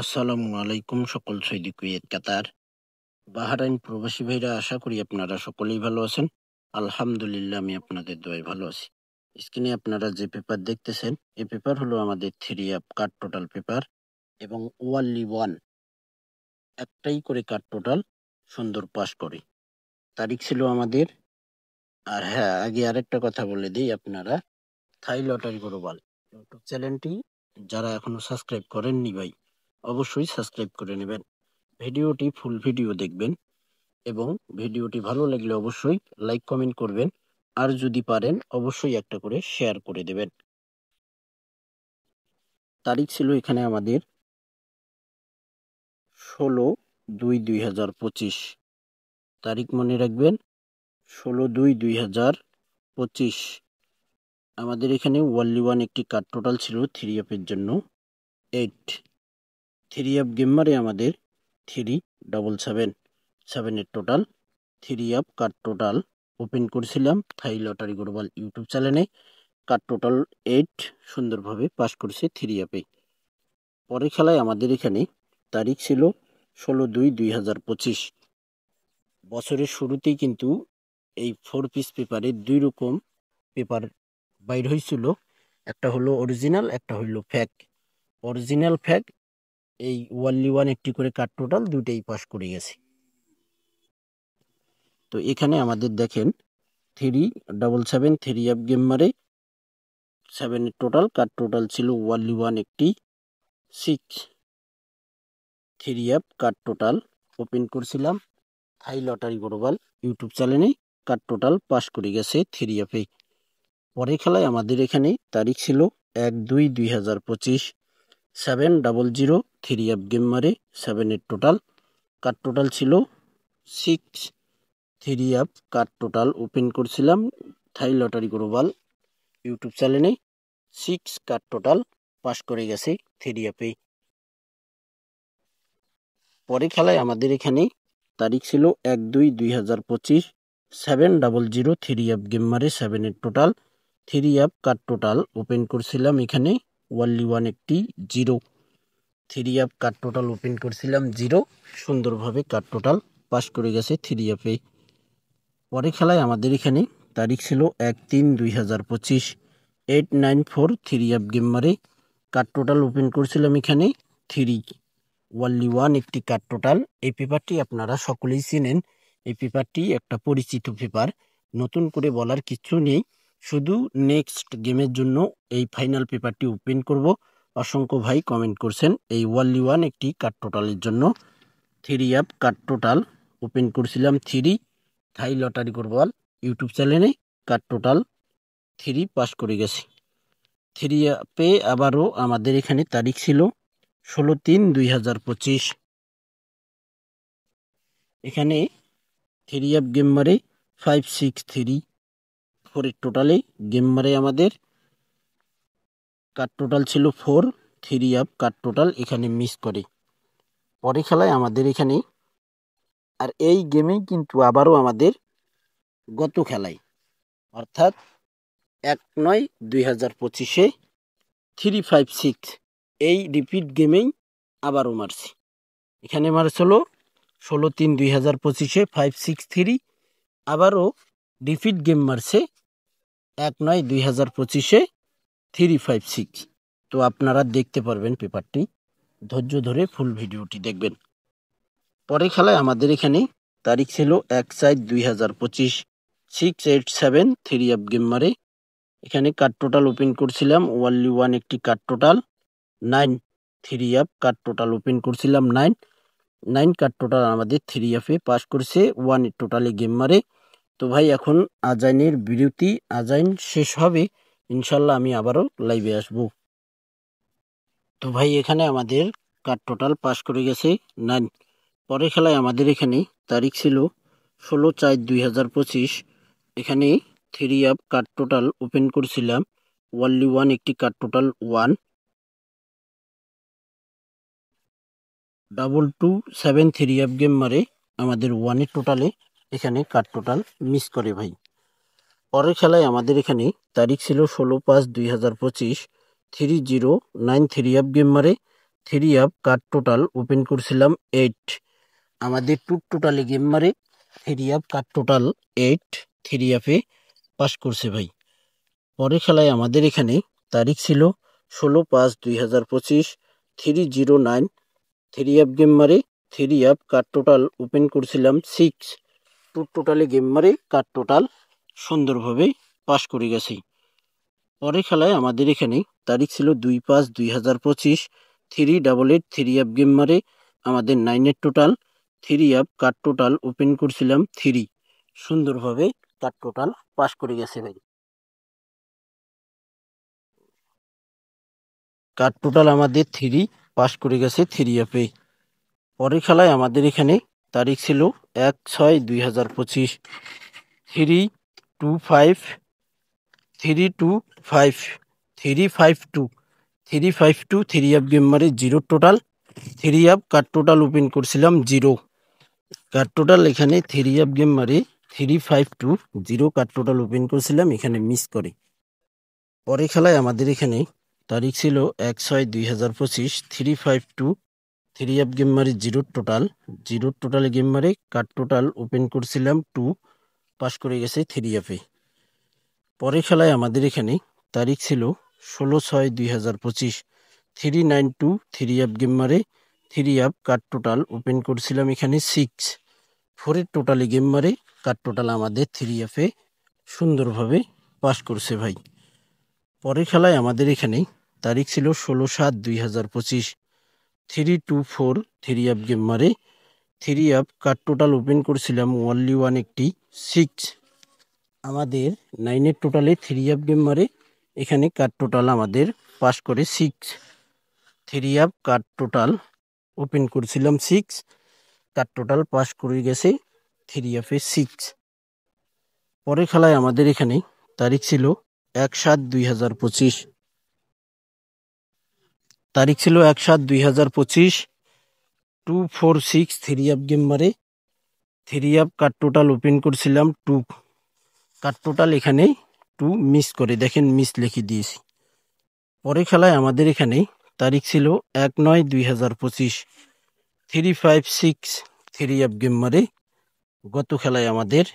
আসসালামু আলাইকুম সকল সৌদি কুয়েত কাতার বাহরাইন প্রবাসী ভাইরা, আশা করি আপনারা সকলেই ভালো আছেন। আলহামদুলিল্লাহ, আমি আপনাদের দোয়ায় ভালো আছি। স্ক্রিনে আপনারা যে পেপার দেখতেছেন, এই পেপার হলো আমাদের 3 কার্ড টোটাল পেপার এবং ওয়ানলি ওয়ান একটাই করে কার্ড টোটাল সুন্দর পাস করে। তারিখ ছিল আমাদের, আর হ্যাঁ, আগে আরেকটা কথা বলে দিই, আপনারা থাই লটারি গ্লোবাল ইউটিউব চ্যানেলটি যারা এখনো সাবস্ক্রাইব করেননি ভাই, অবশ্যই সাবস্ক্রাইব করে নেবেন। ভিডিওটি ফুল ভিডিও দেখবেন এবং ভিডিওটি ভালো লাগলে অবশ্যই লাইক কমেন্ট করবেন, আর যদি পারেন অবশ্যই একটা করে শেয়ার করে দেবেন। তারিখ ছিল এখানে আমাদের 16/2/2025। তারিখ মনে রাখবেন, 16/2/2025। আমাদের এখানে ওয়ানলি ওয়ান একটি কার্ড টোটাল ছিল 3 জন্য 8। 3 গেমারে আমাদের 377 টোটাল 3 কার্ড টোটাল ওপেন করেছিলাম থাই লটারি গ্লোবাল ইউটিউব চ্যানেলে। কার্ড টোটাল 8 সুন্দরভাবে পাস করছে 3 পরের খেলায় আমাদের এখানে তারিখ ছিল 16/2/2025। বছরের শুরুতেই কিন্তু এই 4 পিস পেপারে 2 রকম পেপার বাইর হয়েছিল, একটা হলো অরিজিনাল, একটা হলো ফ্যাক। অরিজিনাল ফ্যাক এই ওয়ানলি ওয়ান একটি করে কার্ড টোটাল দুইটাই পাস করে গেছে। তো এখানে আমাদের দেখেন 377 গেম মারে 7 টোটাল কার্ড টোটাল ছিল ওয়ানলি ওয়ান একটি 6। 3 কার্ড টোটাল ওপেন করছিলাম থাই লটারি গ্লোবাল ইউটিউব চ্যানেলে। কার্ড টোটাল পাস করে গেছে 3 পরের খেলায় আমাদের এখানে তারিখ ছিল 1/2/2025। 700 গেম মারে 7 টোটাল কার্ড টোটাল ছিল 6। 3 কার্ড টোটাল ওপেন করছিলাম থাই লটারি গ্লোবাল ইউটিউব চ্যানেলে। 6 কার্ড টোটাল পাস করে গেছে 3 পরে খেলায় আমাদের এখানে তারিখ ছিল 1/2/2025। 700 গেম মারে 7 টোটাল 3 কার্ড টোটাল ওপেন করছিলাম এখানে ওয়ানলি ওয়ান একটি 0। 3 কার্ড টোটাল ওপেন করছিলাম 0, সুন্দরভাবে কার্ড টোটাল পাস করে গেছে 3 পরে খেলায় আমাদের এখানে তারিখ ছিল 1/3/2025। 894 গেম মারে কার্ড টোটাল ওপেন করছিলাম এখানে 3। ওয়ানলি ওয়ান একটি কার্ড টোটাল। এই পেপারটি আপনারা সকলেই চেনেন, এই পেপারটি একটা পরিচিত পেপার, নতুন করে বলার কিছু নেই। শুধু নেক্সট গেমের জন্য এই ফাইনাল পেপারটি ওপেন করব। অসংখ্য ভাই কমেন্ট করছেন এই ওয়ানলি ওয়ান একটি কার্ড টোটালের জন্য। 3 কার্ড টোটাল ওপেন করছিলাম 3 থাই লটারি গ্লোবাল ইউটিউব চ্যানেলে। কার্ড টোটাল 3 পাস করে গেছে 3 আবারও আমাদের এখানে তারিখ ছিল 16/3/2025। এখানে 3 গেম মারে 563 4 টোটালে গেম মারে আমাদের কার্ড টোটাল ছিল 4। 3 কার্ড টোটাল এখানে মিস করে। পরে খেলায় আমাদের এখানে, আর এই গেমেই কিন্তু আবারও আমাদের গত খেলায় অর্থাৎ 1/9/2025 356 এই রিপিট গেমেই আবারও মারছি। এখানে মারছিল 16/3/2025 563, আবারও রিপিট গেম মারছে 1/9/2025 356। তো আপনারা দেখতে পারবেন পেপারটি, ধৈর্য ধরে ফুল ভিডিওটি দেখবেন। পরে খেলায় আমাদের এখানে তারিখ ছিল 1/4/2025। 687 গেম মারে এখানে কার্ড টোটাল ওপেন করছিলাম ওয়ানলি ওয়ান একটি card total 9। 3 card total open করছিলাম 9 কার্ড টোটাল আমাদের 3 পাস করছে 1 টোটালে গেম মারে। তো ভাই এখন আজাইনের বিরতি, আজাইন শেষ হবে ইনশাল্লাহ আমি আবারও লাইভে আসব। তো ভাই এখানে আমাদের কার্ড টোটাল পাস করে গেছে 9। পরের খেলায় আমাদের এখানে তারিখ ছিল 16/4/2025। এখানে 3 কার্ড টোটাল ওপেন করছিলাম ওয়ানলি ওয়ান একটি কার্ড টোটাল 1। 227 গেম মারে আমাদের 1 টোটালে এখানে কার্ড টোটাল মিস করে ভাই। পরের খেলায় আমাদের এখানে তারিখ ছিল 16/5/2025। 3093 গেম মারে three up car total open করছিলাম 8। আমাদের টোটালি গেম মারে three up car total 8, three আপে পাস করছে ভাই। পরের খেলায় আমাদের এখানে তারিখ ছিল 16/5/2025, 309 থ্রি আপ গেম মারে three up car total open করছিলাম 6। টোটালি গেম মারে কার টোটাল সুন্দরভাবে পাস করে গেছে। পরের খেলায় আমাদের এখানে তারিখ ছিল 2/5/2025, 388 থ্রি আপ গেম মারে আমাদের 9-এর total three up car total open করছিলাম 3। সুন্দরভাবে কার টোটাল পাস করে গেছে ভাই। কার টোটাল আমাদের 3 পাস করে গেছে থ্রি আপে। পরের খেলায় আমাদের এখানে তারিখ ছিল 1/6/2025, 325 325 352 352 থ্রি আপ গেম মারে 0 total three up car total open করছিলাম 0। কার টোটাল এখানে থ্রি আপ গেম মারে 352 0 কার টোটাল ওপেন করছিলাম, এখানে মিস করে। পরের খেলায় আমাদের এখানে তারিখ ছিল 1/6/2025, 352 থ্রি আপ গেম মারে 0 টোটাল গেম মারে কার টোটাল ওপেন করছিলাম 2, পাস করে গেছে থ্রি আপে। পরের খেলায় আমাদের এখানে তারিখ ছিল 16/6/2025, 392 থ্রি আপ গেম মারে three up car total open করছিলাম এখানে 6। 4-এর টোটালি গেম মারে কার টোটাল আমাদের থ্রি আপে সুন্দরভাবে পাস করছে ভাই। পরের খেলায় আমাদের এখানে তারিখ ছিল 16/7/2025, 324 থ্রি আপ গেম মারে three up car total open করছিলাম ওনলি 1 একটি 6। আমাদের 9-এর টোটালে থ্রি আপ গেম মারে এখানে কার টোটাল আমাদের পাস করে 6। Three up car total open করছিলাম 6, কার টোটাল পাস করে গেছে থ্রি আপে 6। পরের খেলায় আমাদের এখানে তারিখ ছিল 1/7/2025, 246 থ্রি আপ গেম মারে three up car total open করছিলাম 2। কার টোটাল এখানে 2 মিস করে, দেখেন মিস লিখে দিয়েছি। পরের খেলায় আমাদের এখানে তারিখ ছিল 1/9/2025, 356 থ্রি আপ গেম মারে গত খেলায় আমাদের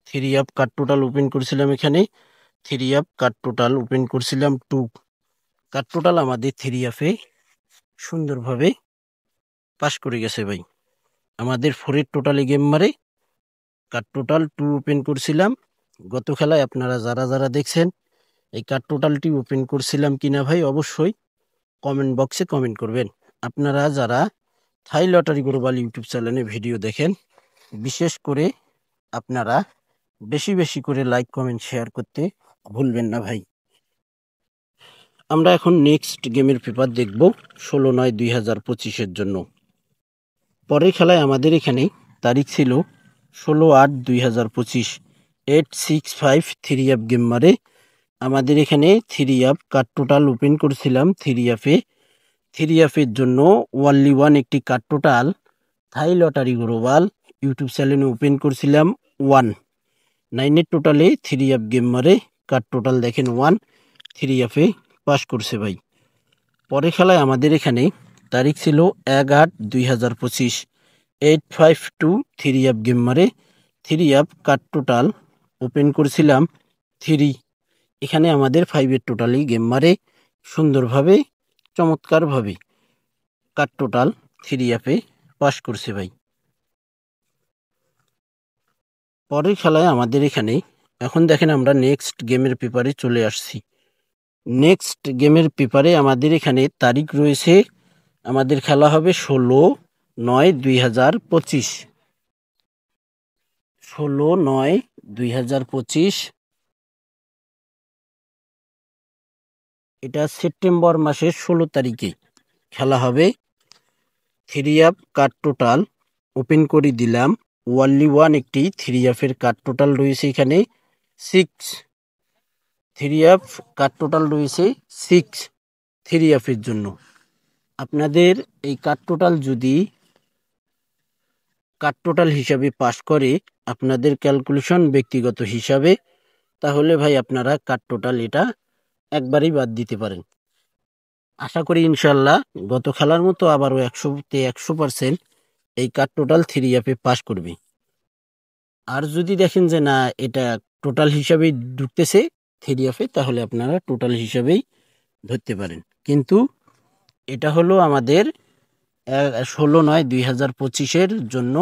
three up car total open করছিলাম এখানে three up car total open করছিলাম 2। কার টোটাল আমাদের থ্রি আপে সুন্দরভাবে পাস করে গেছে ভাই। আমাদের 4-এর টোটালি গেম মারে কার টোটাল 2 ওপেন করছিলাম। গত খেলায় আপনারা যারা দেখছেন এই কার টোটালটি ওপেন করছিলাম কিনা ভাই অবশ্যই কমেন্ট বক্সে কমেন্ট করবেন। আপনারা যারা থাই লটারি গ্লোবাল ইউটিউব চ্যানেলে ভিডিও দেখেন, বিশেষ করে আপনারা বেশি করে লাইক কমেন্ট শেয়ার করতে ভুলবেন না ভাই। আমরা এখন নেক্সট গেমের পেপার দেখব 16/9/2025 জন্য। পরের খেলায় আমাদের এখানে তারিখ ছিল 16/8/2025, 865 থ্রি আপ গেম মারে আমাদের এখানে three up car total open করছিলাম থ্রি আপের জন্য ওনলি 1 একটি car total Thai lottery global YouTube চ্যানেলে ওপেন করছিলাম 1। 9-এর টোটালে থ্রি আপ গেম মারে কার টোটাল দেখেন 1, থ্রি আপে পাস করছে ভাই। পরের খেলায় আমাদের এখানে তারিখ ছিল 1/8/2025, 852 থ্রি আপ গেম মারে three up car total open করছিলাম 3। এখানে আমাদের 5-এর টোটালি গেম মারে সুন্দরভাবে চমৎকারভাবে কার টোটাল থ্রি আপে পাস করছে ভাই। পরের খেলায় আমাদের এখানে এখন দেখেন আমরা নেক্সট গেমের পেপারে চলে আসছি। নেক্সট গেমের পেপারে আমাদের এখানে তারিখ রয়েছে, আমাদের খেলা হবে 16/9/2025, 16/9/2025। এটা সেপ্টেম্বর মাসের 16 তারিখে খেলা হবে। Three up car total open করে দিলাম ওনলি 1 একটি থ্রি আপের কার টোটাল রয়েছে এখানে 6। থ্রি আপ কার টোটাল রয়েছে 6 থ্রি আপের জন্য। আপনাদের এই কার টোটাল যদি কার টোটাল হিসাবে পাস করে আপনাদের ক্যালকুলেশন ব্যক্তিগত হিসাবে, তাহলে ভাই আপনারা কার টোটাল এটা একবারেই বাদ দিতে পারেন। আশা করি ইনশাল্লাহ গত খেলার মতো আবারও 100% এই কাট টোটাল থ্রি অ্যাপে পাস করবে। আর যদি দেখেন যে না এটা টোটাল হিসাবেই ঢুকতেছে থ্রি অ্যাপে, তাহলে আপনারা টোটাল হিসাবেই ধরতে পারেন। কিন্তু এটা হলো আমাদের 16/9/2025 জন্য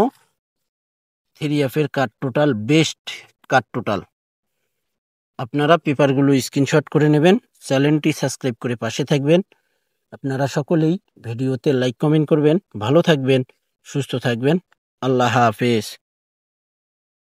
থ্রি অ্যাপের কাট টোটাল বেস্ট কাট টোটাল। আপনারা পেপারগুলো স্ক্রিনশট করে নেবেন, চ্যানেলটি সাবস্ক্রাইব করে পাশে থাকবেন। আপনারা সকলেই ভিডিওতে লাইক কমেন্ট করবেন। ভালো থাকবেন, সুস্থ থাকবেন। আল্লাহ হাফেজ।